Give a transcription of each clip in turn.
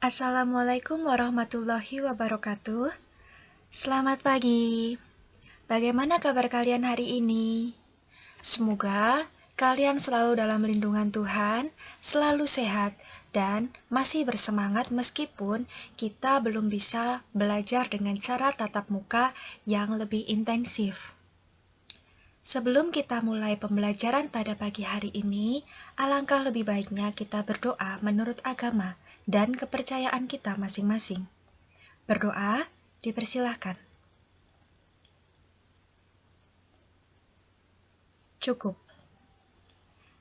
Assalamualaikum warahmatullahi wabarakatuh. Selamat pagi. Bagaimana kabar kalian hari ini? Semoga kalian selalu dalam lindungan Tuhan, selalu sehat, dan masih bersemangat meskipun kita belum bisa belajar dengan cara tatap muka yang lebih intensif. Sebelum kita mulai pembelajaran pada pagi hari ini, alangkah lebih baiknya kita berdoa menurut agama dan kepercayaan kita masing-masing. Berdoa, dipersilahkan. Cukup.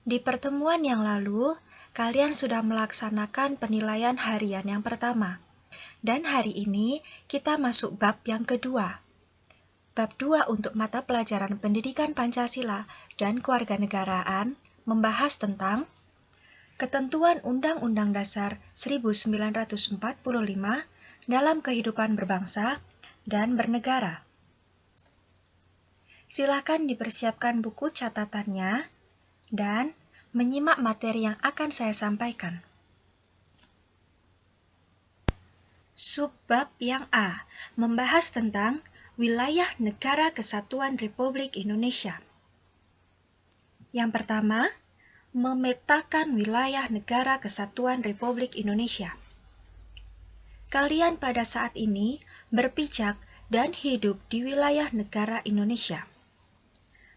Di pertemuan yang lalu, kalian sudah melaksanakan penilaian harian yang pertama. Dan hari ini kita masuk bab yang kedua. Bab 2 untuk mata pelajaran pendidikan Pancasila dan kewarganegaraan membahas tentang ketentuan Undang-Undang Dasar 1945 dalam kehidupan berbangsa dan bernegara. Silakan dipersiapkan buku catatannya dan menyimak materi yang akan saya sampaikan. Subbab yang A membahas tentang wilayah negara kesatuan Republik Indonesia. Yang pertama, memetakan wilayah negara kesatuan Republik Indonesia. Kalian pada saat ini berpijak dan hidup di wilayah negara Indonesia.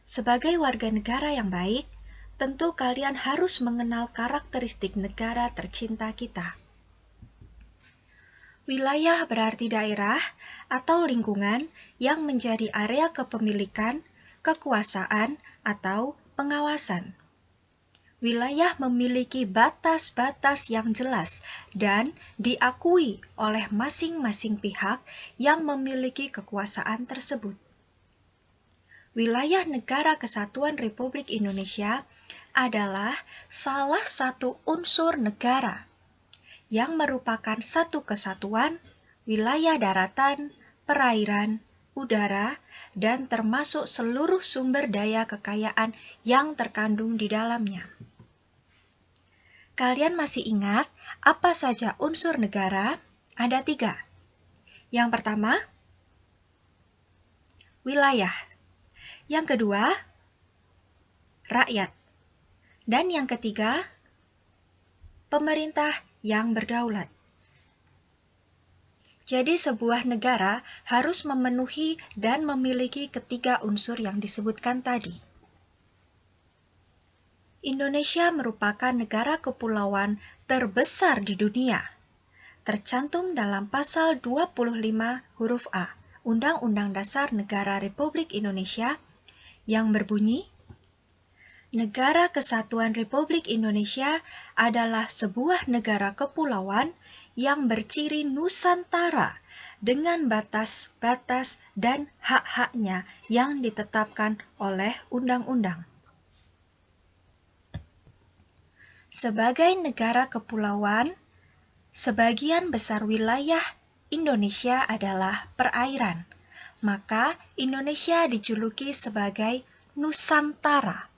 Sebagai warga negara yang baik, tentu kalian harus mengenal karakteristik negara tercinta kita. Wilayah berarti daerah atau lingkungan yang menjadi area kepemilikan, kekuasaan, atau pengawasan. Wilayah memiliki batas-batas yang jelas dan diakui oleh masing-masing pihak yang memiliki kekuasaan tersebut. Wilayah Negara Kesatuan Republik Indonesia adalah salah satu unsur negara yang merupakan satu kesatuan wilayah daratan, perairan, udara, dan termasuk seluruh sumber daya kekayaan yang terkandung di dalamnya. Kalian masih ingat apa saja unsur negara? Ada 3. Yang pertama, wilayah. Yang kedua, rakyat. Dan yang ketiga, pemerintah yang berdaulat. Jadi sebuah negara harus memenuhi dan memiliki ketiga unsur yang disebutkan tadi. Indonesia merupakan negara kepulauan terbesar di dunia. Tercantum dalam pasal 25 huruf A, Undang-Undang Dasar Negara Republik Indonesia yang berbunyi, Negara Kesatuan Republik Indonesia adalah sebuah negara kepulauan yang berciri Nusantara dengan batas-batas dan hak-haknya yang ditetapkan oleh undang-undang. Sebagai negara kepulauan, sebagian besar wilayah Indonesia adalah perairan, maka Indonesia dijuluki sebagai Nusantara.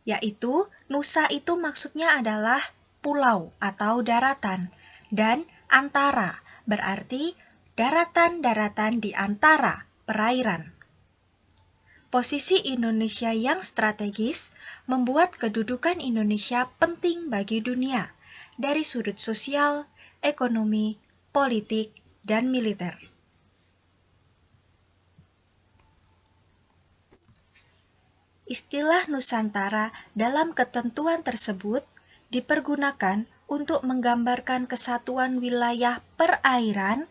Yaitu, Nusa itu maksudnya adalah pulau atau daratan, dan antara berarti daratan-daratan di antara perairan. Posisi Indonesia yang strategis membuat kedudukan Indonesia penting bagi dunia dari sudut sosial, ekonomi, politik, dan militer. Istilah Nusantara dalam ketentuan tersebut dipergunakan untuk menggambarkan kesatuan wilayah perairan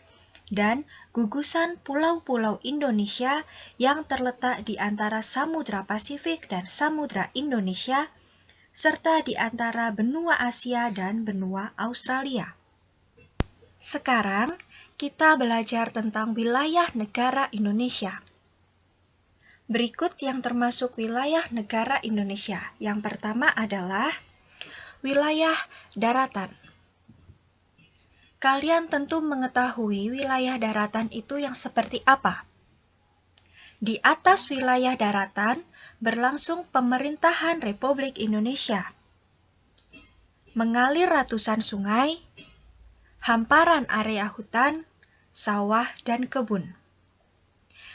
dan gugusan pulau-pulau Indonesia yang terletak di antara Samudra Pasifik dan Samudra Indonesia, serta di antara benua Asia dan benua Australia. Sekarang, kita belajar tentang wilayah negara Indonesia. Berikut yang termasuk wilayah negara Indonesia. Yang pertama adalah wilayah daratan. Kalian tentu mengetahui wilayah daratan itu yang seperti apa. Di atas wilayah daratan berlangsung pemerintahan Republik Indonesia. Mengalir ratusan sungai, hamparan area hutan, sawah, dan kebun.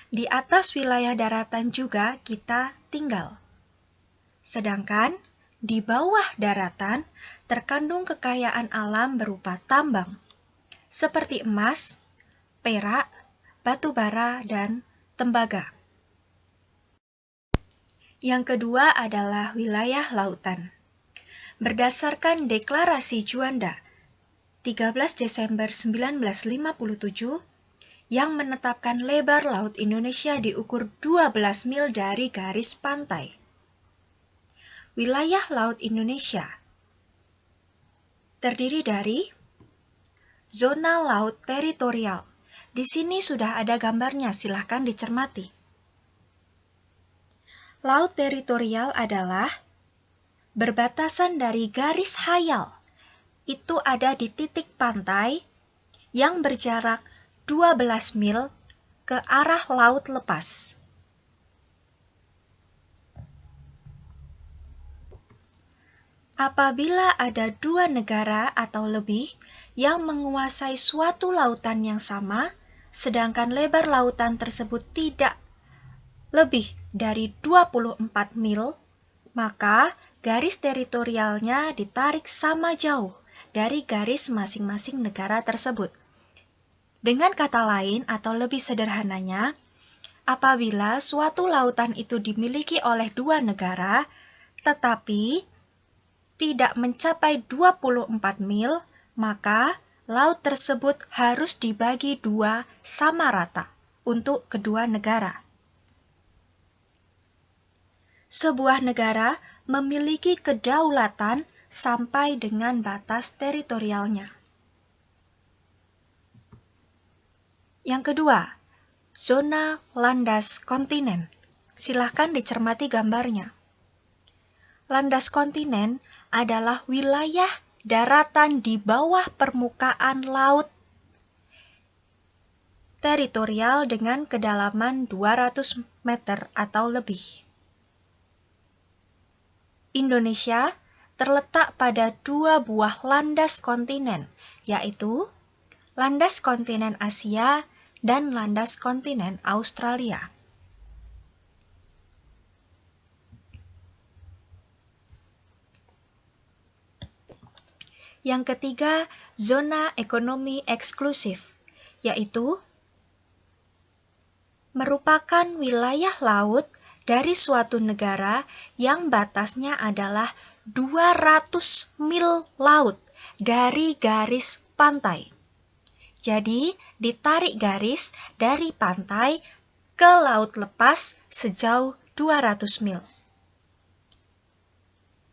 Di atas wilayah daratan juga kita tinggal. Sedangkan di bawah daratan terkandung kekayaan alam berupa tambang, seperti emas, perak, batu bara, dan tembaga. Yang kedua adalah wilayah lautan. Berdasarkan Deklarasi Juanda 13 Desember 1957 yang menetapkan lebar laut Indonesia diukur 12 mil dari garis pantai. Wilayah laut Indonesia terdiri dari zona laut teritorial. Di sini sudah ada gambarnya, silahkan dicermati. Laut teritorial adalah berbatasan dari garis hayal. Itu ada di titik pantai yang berjarak 12 mil ke arah laut lepas. Apabila ada dua negara atau lebih yang menguasai suatu lautan yang sama, sedangkan lebar lautan tersebut tidak lebih dari 24 mil, maka garis teritorialnya ditarik sama jauh dari garis masing-masing negara tersebut. Dengan kata lain atau lebih sederhananya, apabila suatu lautan itu dimiliki oleh dua negara, tetapi tidak mencapai 24 mil, maka laut tersebut harus dibagi dua sama rata untuk kedua negara. Sebuah negara memiliki kedaulatan sampai dengan batas teritorialnya. Yang kedua, zona landas kontinen. Silahkan dicermati gambarnya. Landas kontinen adalah wilayah daratan di bawah permukaan laut teritorial dengan kedalaman 200 meter atau lebih. Indonesia terletak pada dua buah landas kontinen, yaitu landas kontinen Asia dan landas kontinen Australia. Yang ketiga, zona ekonomi eksklusif, yaitu merupakan wilayah laut dari suatu negara yang batasnya adalah 200 mil laut dari garis pantai. Jadi, ditarik garis dari pantai ke laut lepas sejauh 200 mil.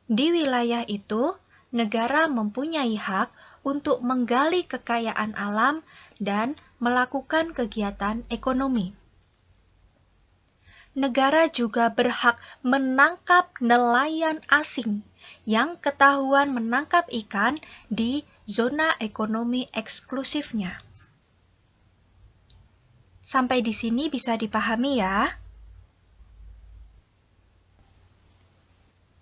Di wilayah itu, negara mempunyai hak untuk menggali kekayaan alam dan melakukan kegiatan ekonomi. Negara juga berhak menangkap nelayan asing yang ketahuan menangkap ikan di zona ekonomi eksklusifnya. Sampai di sini bisa dipahami ya.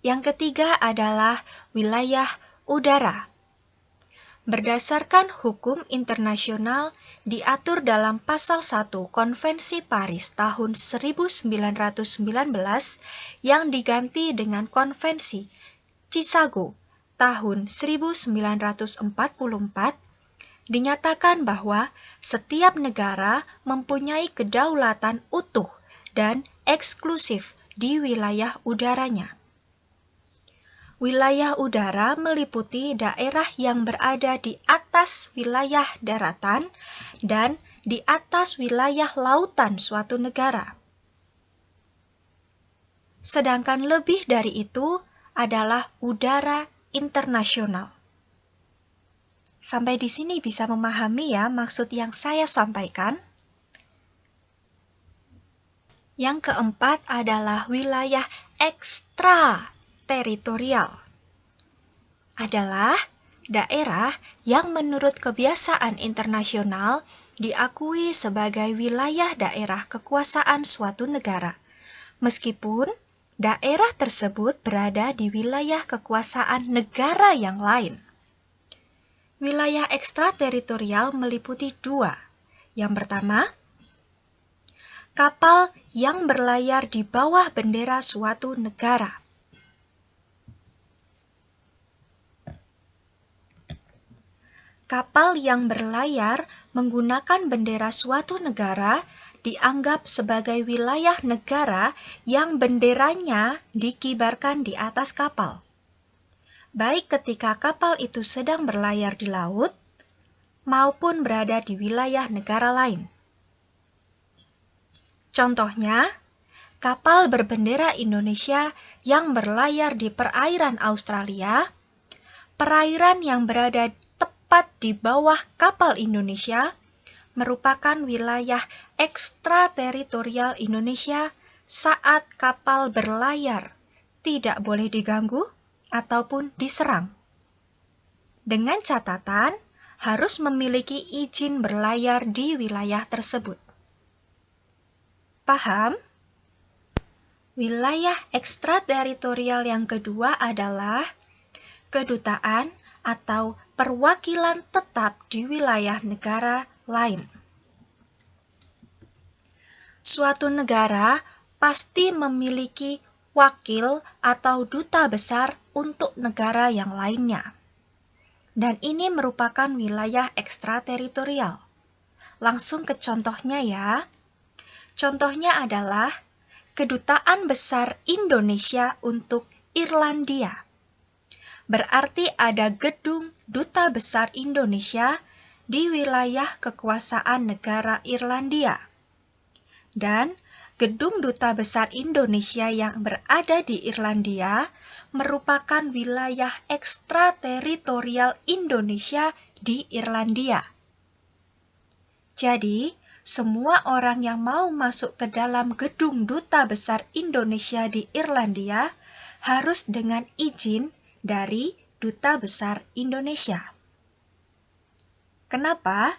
Yang ketiga adalah wilayah udara. Berdasarkan hukum internasional diatur dalam pasal 1 Konvensi Paris tahun 1919 yang diganti dengan Konvensi Chicago tahun 1944, dinyatakan bahwa setiap negara mempunyai kedaulatan utuh dan eksklusif di wilayah udaranya. Wilayah udara meliputi daerah yang berada di atas wilayah daratan dan di atas wilayah lautan suatu negara. Sedangkan lebih dari itu adalah udara internasional. Sampai di sini bisa memahami ya maksud yang saya sampaikan. Yang keempat adalah wilayah ekstra teritorial. Adalah daerah yang menurut kebiasaan internasional diakui sebagai wilayah daerah kekuasaan suatu negara, meskipun daerah tersebut berada di wilayah kekuasaan negara yang lain. Wilayah ekstrateritorial meliputi dua. Yang pertama, kapal yang berlayar di bawah bendera suatu negara. Kapal yang berlayar menggunakan bendera suatu negara dianggap sebagai wilayah negara yang benderanya dikibarkan di atas kapal, baik ketika kapal itu sedang berlayar di laut maupun berada di wilayah negara lain. Contohnya, kapal berbendera Indonesia yang berlayar di perairan Australia, perairan yang berada tepat di bawah kapal Indonesia, merupakan wilayah ekstrateritorial Indonesia saat kapal berlayar tidak boleh diganggu ataupun diserang. Dengan catatan, harus memiliki izin berlayar di wilayah tersebut. Paham? Wilayah ekstrateritorial yang kedua adalah kedutaan atau perwakilan tetap di wilayah negara lain. Suatu negara pasti memiliki wakil atau duta besar untuk negara yang lainnya. Dan ini merupakan wilayah ekstrateritorial. Langsung ke contohnya ya. Contohnya adalah Kedutaan Besar Indonesia untuk Irlandia. Berarti ada gedung Duta Besar Indonesia di wilayah kekuasaan negara Irlandia. Dan gedung Duta Besar Indonesia yang berada di Irlandia merupakan wilayah ekstrateritorial Indonesia di Irlandia. Jadi, semua orang yang mau masuk ke dalam gedung Duta Besar Indonesia di Irlandia harus dengan izin dari Duta Besar Indonesia. Kenapa?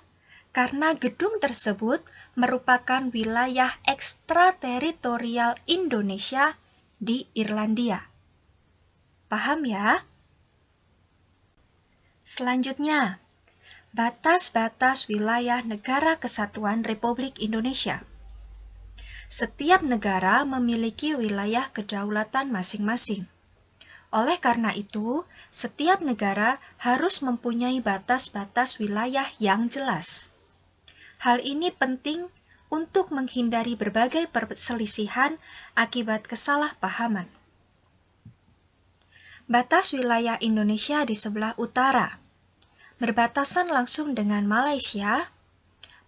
Karena gedung tersebut merupakan wilayah ekstrateritorial Indonesia di Irlandia. Paham ya? Selanjutnya, batas-batas wilayah Negara Kesatuan Republik Indonesia. Setiap negara memiliki wilayah kedaulatan masing-masing. Oleh karena itu, setiap negara harus mempunyai batas-batas wilayah yang jelas. Hal ini penting untuk menghindari berbagai perselisihan akibat kesalahpahaman. Batas wilayah Indonesia di sebelah utara, berbatasan langsung dengan Malaysia,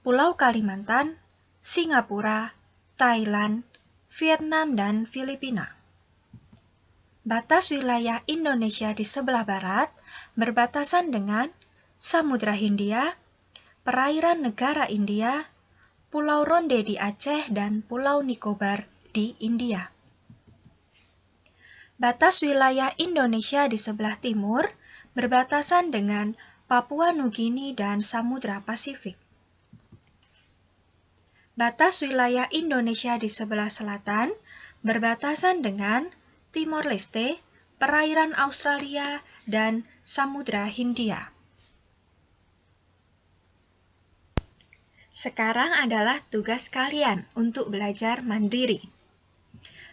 Pulau Kalimantan, Singapura, Thailand, Vietnam, dan Filipina. Batas wilayah Indonesia di sebelah barat berbatasan dengan Samudra Hindia, perairan negara India, Pulau Ronde di Aceh, dan Pulau Nicobar di India. Batas wilayah Indonesia di sebelah timur berbatasan dengan Papua Nugini dan Samudra Pasifik. Batas wilayah Indonesia di sebelah selatan berbatasan dengan Timor Leste, perairan Australia, dan Samudra Hindia. Sekarang adalah tugas kalian untuk belajar mandiri.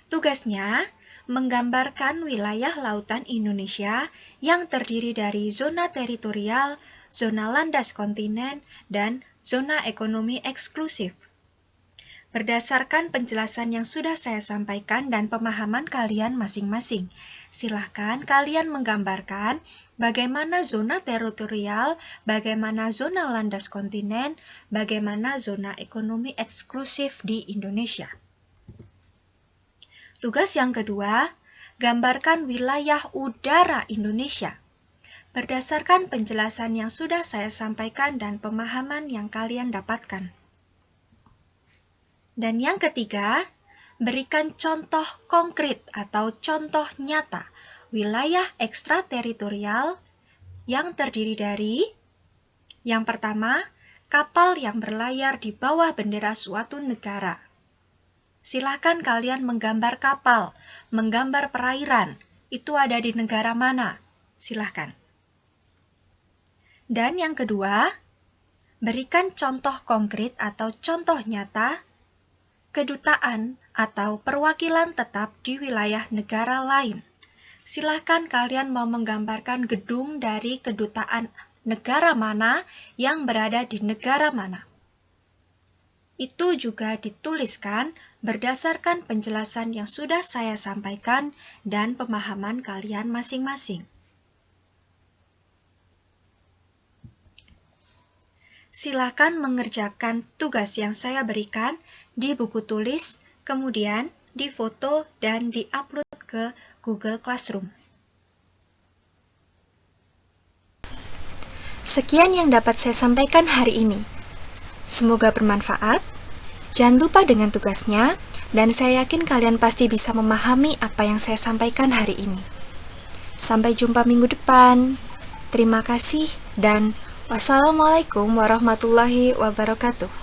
Tugasnya menggambarkan wilayah lautan Indonesia yang terdiri dari zona teritorial, zona landas kontinen, dan zona ekonomi eksklusif. Berdasarkan penjelasan yang sudah saya sampaikan dan pemahaman kalian masing-masing, silahkan kalian menggambarkan bagaimana zona teritorial, bagaimana zona landas kontinen, bagaimana zona ekonomi eksklusif di Indonesia. Tugas yang kedua, gambarkan wilayah udara Indonesia. Berdasarkan penjelasan yang sudah saya sampaikan dan pemahaman yang kalian dapatkan. Dan yang ketiga, berikan contoh konkret atau contoh nyata wilayah ekstrateritorial yang terdiri dari yang pertama, kapal yang berlayar di bawah bendera suatu negara. Silahkan kalian menggambar kapal, menggambar perairan. Itu ada di negara mana? Silahkan. Dan yang kedua, berikan contoh konkret atau contoh nyata kedutaan atau perwakilan tetap di wilayah negara lain. Silahkan kalian mau menggambarkan gedung dari kedutaan negara mana yang berada di negara mana. Itu juga dituliskan berdasarkan penjelasan yang sudah saya sampaikan dan pemahaman kalian masing-masing. Silakan mengerjakan tugas yang saya berikan di buku tulis, kemudian difoto dan diupload ke Google Classroom. Sekian yang dapat saya sampaikan hari ini. Semoga bermanfaat. Jangan lupa dengan tugasnya, dan saya yakin kalian pasti bisa memahami apa yang saya sampaikan hari ini. Sampai jumpa minggu depan. Terima kasih dan wassalamualaikum warahmatullahi wabarakatuh.